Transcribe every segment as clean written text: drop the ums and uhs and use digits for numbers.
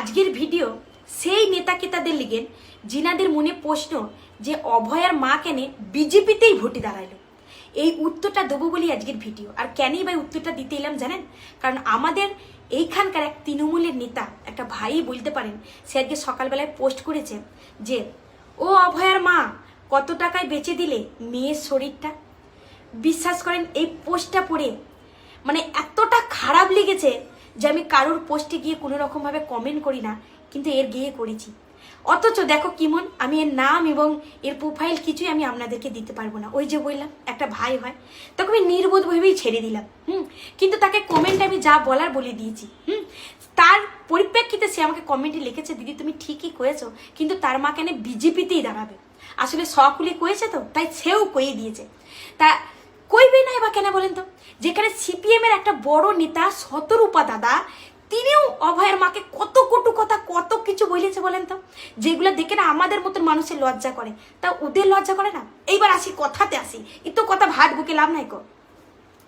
আজকের ভিডিও সেই নেতা কেতাদের লিগেন জিনাদের মনে প্রশ্ন যে অভয়ার মা কেন বিজেপিতেই ভোটে দাঁড়াইলো। এই উত্তরটা দেবো বলি আজকের ভিডিও। আর কেনই বা উত্তরটা দিতে এলাম জানেন? কারণ আমাদের এইখানকার এক তৃণমূলের নেতা, একটা ভাই বলতে পারেন, সে আজকে সকালবেলায় পোস্ট করেছে যে ও অভয়ার মা কত টাকায় বেচে দিলে মেয়ের শরীরটা। বিশ্বাস করেন এই পোস্টটা পড়ে মানে এতটা খারাপ লেগেছে যে আমি কারোর পোস্টে গিয়ে কোনো রকমভাবে কমেন্ট করি না, কিন্তু এর গিয়ে করেছি। অথচ দেখো কিমন আমি এর নাম এবং এর প্রোফাইল কিছুই আমি আপনাদেরকে দিতে পারবো না। ওই যে বললাম একটা ভাই হয়, তাকে আমি নির্বোধ ভেবেই ছেড়ে দিলাম। কিন্তু তাকে কমেন্টে আমি যা বলার বলে দিয়েছি। তার পরিপ্রেক্ষিতে সে আমাকে কমেন্টে লিখেছে, দিদি তুমি ঠিকই কয়েছো, কিন্তু তার মা কেন বিজেপিতেই দাঁড়াবে। আসলে সকলে কয়েছে তো, তাই সেও কয়ে দিয়েছে। তা কইবে না এবার কেন বলেন তো? যেখানে সিপিএম এর একটা বড় নেতা শতরূপা দাদা, তিনিও অভয়ের মাকে কত কটু কথা কত কিছু বলেছে বলেন তো, যেগুলো দেখে না আমাদের মতন মানুষের লজ্জা করে, তা ওদের লজ্জা করে না। এইবার আসি কথাতে আসি, এত কথা ভাট বুকে লাভ নাই কো।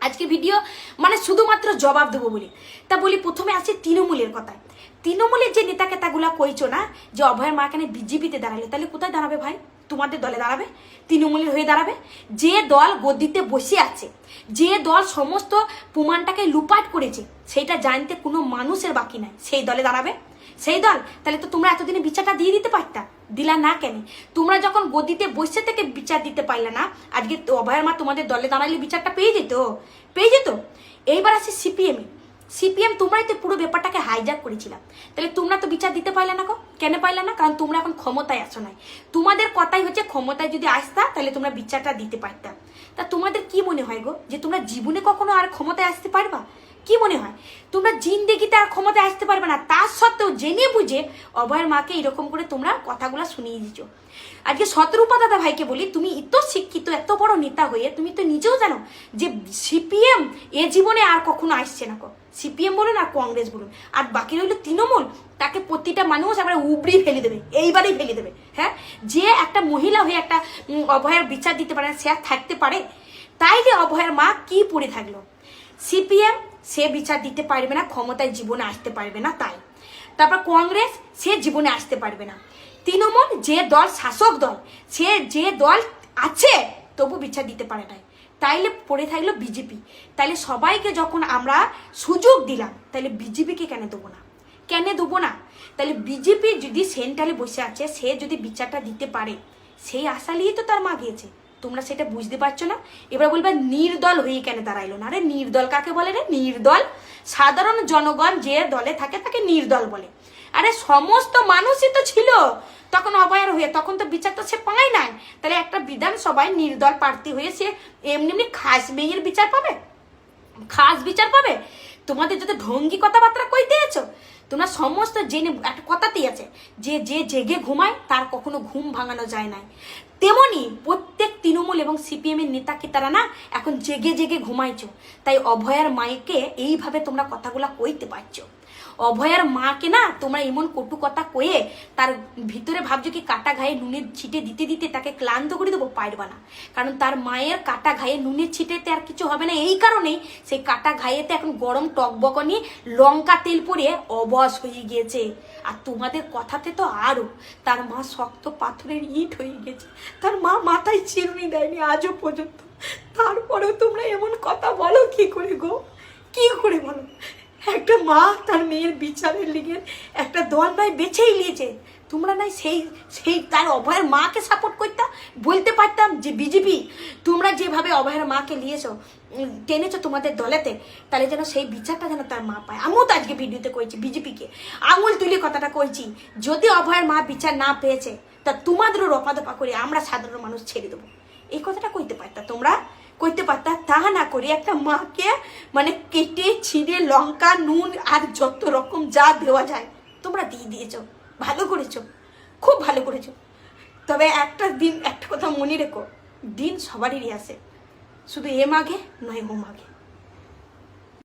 আজকে ভিডিও মানে শুধুমাত্র জবাব দেবো বলি। তা বলি প্রথমে আসি তৃণমূলের কথায়। তৃণমূলের যে নেতা কেতাগুলা কইছো না যে অভয়ের মা কেন বিজেপিতে দাঁড়ালে, তাহলে কোথায় দাঁড়াবে ভাই? তোমাদের দলে দাঁড়াবে, তৃণমূলের হয়ে দাঁড়াবে। যে দল গদিতে বসে আছে, যে দল সমস্ত প্রমাণটাকে লুপাট করেছে, সেটা জানতে কোনো মানুষের বাকি নাই, সেই দলে দাঁড়াবে। সেই দল তাহলে তো তোমরা এতদিনে বিচারটা দিয়ে দিতে পারতা, দিলা না কেন? তোমরা যখন গদিতে বসে থেকে বিচার দিতে পারলে না, আজকে অভয়ের মা তোমাদের দলে দাঁড়ালে বিচারটা পেয়ে যেত। এইবার আসি সিপিএম। সিপিএম তোমরাই তো পুরো ব্যাপারটাকে হাইজ্যাক করেছিলাম, তাহলে তোমরা তো বিচার দিতে পারলে না গো। কেন পারলে না? কারণ তোমরা এখন ক্ষমতায় আসো নাই। তোমাদের কথাই হচ্ছে ক্ষমতায় যদি আসতা তাহলে তোমরা বিচারটা দিতে পারতা। তা তোমাদের কি মনে হয় গো যে তোমরা জীবনে কখনো আর ক্ষমতায় আসতে পারবা? কি মনে হয় তোমরা জিন্দেগিতে আর ক্ষমতায় আসতে পারবে না? তার সত্ত্বেও জেনে বুঝে অভয়ের মাকে এরকম করে তোমরা কথাগুলো শুনিয়ে দিচ্ছ। আজকে শতরূপা দাদা ভাইকে বলি, তুমি এত শিক্ষিত এত বড় নেতা হয়ে তুমি তো নিজেও জানো যে সিপিএম এ জীবনে আর কখনো আসছে না। সিপিএম বলুন আর কংগ্রেস বলুন আর বাকি রইল তৃণমূল, তাকে প্রতিটা মানুষ আমরা উবড়ি ফেলে দেবে, এইবারেই ফেলে দেবে। হ্যাঁ, যে একটা মহিলা হয়ে একটা অভয়ের বিচার দিতে পারে সে আর থাকতে পারে? তাই যে অভয়ের মা কি পড়ে থাকলো। সিপিএম সে বিচার দিতে পারবে না, ক্ষমতায় জীবনে আসতে পারবে না। তাই তারপর কংগ্রেস সে জীবনে আসতে পারবে না। তৃণমূল যে দল শাসক দল, সে যে দল আছে তবু বিচার দিতে পারে না। তাইলে পড়ে থাকলো বিজেপি। তাইলে সবাইকে যখন আমরা সুযোগ দিলাম, তাহলে বিজেপিকে কেন দেবো না? কেন দেবো না? তাহলে বিজেপি যদি সেন্ট্রালে বসে আছে, সে যদি বিচারটা দিতে পারে, সেই আশা নিয়েই তো তার মা গিয়েছে। তোমরা সেটা বুঝতে পারছো না। এবার বলবে নির্দল হয়ে কেন দাঁড়াইলো না? আরে নির্দল কাকে বলে রে? নির্দল সাধারণ জনগণ যে দলে থাকে তাকে নির্দল বলে। আরে সমস্ত মানুষই তো ছিল তখন অভয়ের হয়ে, তখন তো বিচার তো সে পায় নাই। তাহলে একটা বিধানসভায় নির্দল প্রার্থী হয়ে সে এমনি এমনি খাস মেয়ের বিচার পাবে? খাস বিচার পাবে? তোমাদের যত ঢঙ্গি কথাবার্তা কইতে আছো তোমরা সমস্ত জেনে একটা কথাতেই আছে যে যে জেগে ঘুমায় তার কখনো ঘুম ভাঙানো যায় না। তেমনি প্রত্যেক তৃণমূল এবং সিপিএম এর নেতাকে তারা না এখন জেগে জেগে ঘুমাইছো, তাই অভয়ার মাকে এইভাবে তোমরা কথাগুলা কইতে পারছো। অভয়ার মাকে না তোমরা এমন কটু কথা কয়ে তার ভিতরে ভাবছো কি কাটা ঘায়ে নুনের ছিটে দিতে দিতে তাকে ক্লান্ত করে দেবো? পারবা না। কারণ তার মায়ের কাটা ঘায়ে নুনের ছিটেতে আর কিছু হবে না। এই কারণেই সেই কাটা ঘায়েতে এখন গরম টকবকনি লঙ্কা তেল পরে অবশ হয়ে গিয়েছে। আর তোমাদের কথাতে তো আরো, তার মা শক্ত পাথরের ইট হয়ে গেছে, তার মা মাথায় চিরুনি দেয়নি আজও পর্যন্ত। তারপরেও তোমরা এমন কথা বলো কি করে গো? কি করে বলো? একটা মা তার মেয়ের বিচারের লিগে একটা দল নাই বেছেই নিয়েছে, তোমরা নাই সেই সেই তার অভয়ের মাকে সাপোর্ট করতাম, বলতে পারতাম যে বিজেপি তোমরা যেভাবে অভয়ের মাকে নিয়েছো টেনেছো তোমাদের দলেতে, তাহলে যেন সেই বিচারটা যেন তার মা পায়। আমিও তো আজকে ভিডিওতে কইছি বিজেপিকে আঙুল তুলে কথাটা কইছি, যদি অভয়ের মা বিচার না পেয়েছে তা তোমাদেরও রপাদপা করে আমরা সাধারণ মানুষ ছেড়ে দেবো। এই কথাটা কইতে পারতা, তোমরা কইতে পারতা। তা না করে একটা মাকে মানে কেটে ছিঁড়ে লঙ্কা নুন আর যত রকম যা দেওয়া যায় তোমরা দিয়ে দিয়েছো। ভালো করেছো, খুব ভালো করেছো। তবে একটা দিন একটা কথা মনে রেখো, দিন সবারই আসে, শুধু এ মাগে নয় ও মাগে।